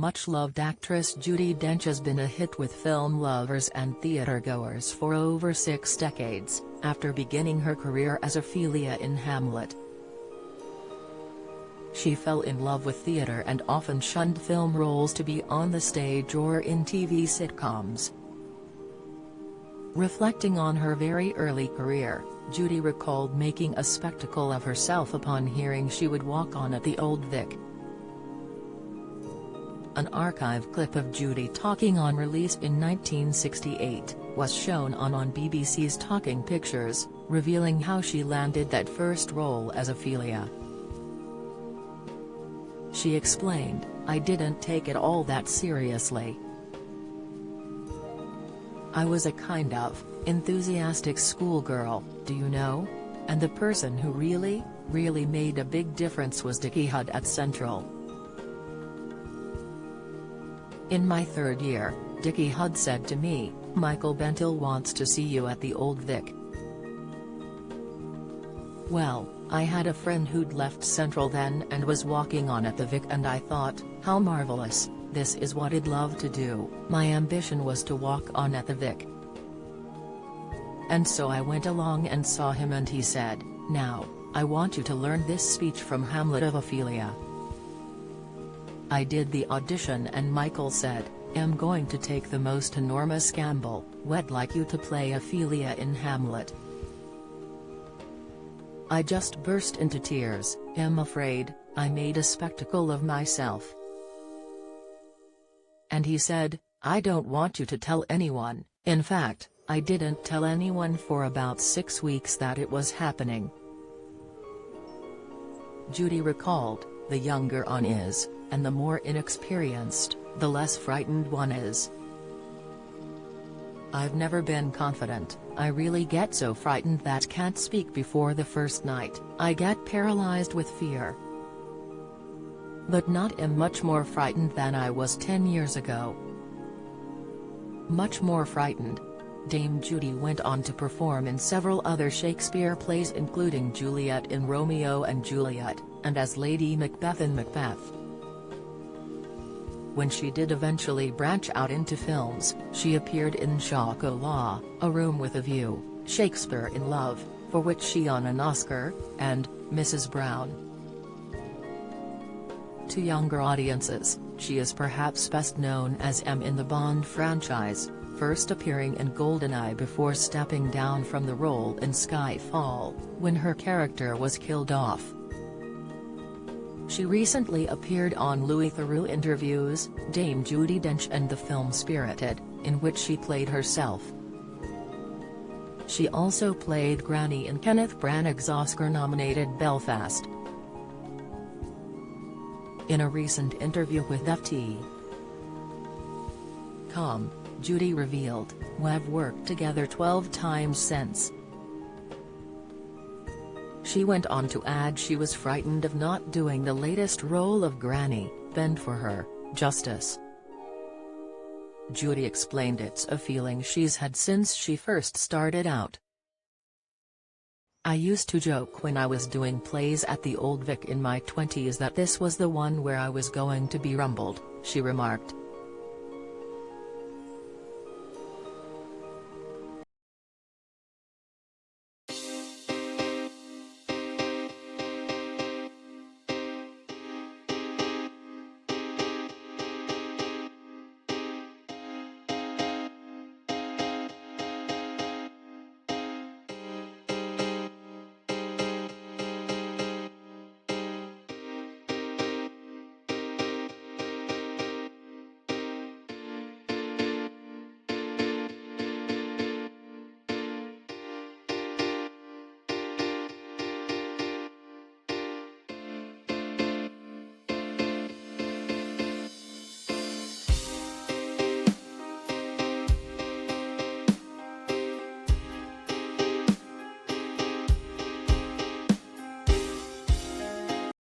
much-loved actress Judi Dench has been a hit with film lovers and theatergoers for over 6 decades, after beginning her career as Ophelia in Hamlet. She fell in love with theater and often shunned film roles to be on the stage or in TV sitcoms. Reflecting on her very early career, Judi recalled making a spectacle of herself upon hearing she would walk on at the Old Vic. An archive clip of Judi talking on release in 1968, was shown on BBC's Talking Pictures, revealing how she landed that first role as Ophelia. She explained, "I didn't take it all that seriously. I was a kind of enthusiastic schoolgirl, do you know? And the person who really made a big difference was Dickie Hudd at Central. In my 3rd year, Dickie Hudd said to me, 'Michael Bentil wants to see you at the Old Vic.' Well, I had a friend who'd left Central then and was walking on at the Vic, and I thought, how marvelous, this is what I'd love to do. My ambition was to walk on at the Vic. And so I went along and saw him, and he said, 'Now, I want you to learn this speech from Hamlet of Ophelia.' I did the audition and Michael said, 'I'm going to take the most enormous gamble, we'd like you to play Ophelia in Hamlet.' I just burst into tears. I'm afraid, I made a spectacle of myself. And he said, 'I don't want you to tell anyone.' In fact, I didn't tell anyone for about 6 weeks that it was happening." Judi recalled, "The younger one is, and the more inexperienced, the less frightened one is. I've never been confident. I really get so frightened that can't speak before the first night. I get paralyzed with fear. But not am much more frightened than I was 10 years ago. Much more frightened." Dame Judi went on to perform in several other Shakespeare plays, including Juliet in Romeo and Juliet, and as Lady Macbeth in Macbeth. When she did eventually branch out into films, she appeared in Chocolat, A Room with a View, Shakespeare in Love, for which she won an Oscar, and Mrs. Brown. To younger audiences, she is perhaps best known as M in the Bond franchise, first appearing in GoldenEye before stepping down from the role in Skyfall, when her character was killed off. She recently appeared on Louis Theroux Interviews, Dame Judi Dench, and the film Spirited, in which she played herself. She also played Granny in Kenneth Branagh's Oscar-nominated Belfast. In a recent interview with FT.com, Judi revealed, "We've worked together 12 times since." She went on to add she was frightened of not doing the latest role of Granny, Bend for Her, Justice. Judi explained it's a feeling she's had since she first started out. "I used to joke when I was doing plays at the Old Vic in my 20s that this was the one where I was going to be rumbled," she remarked.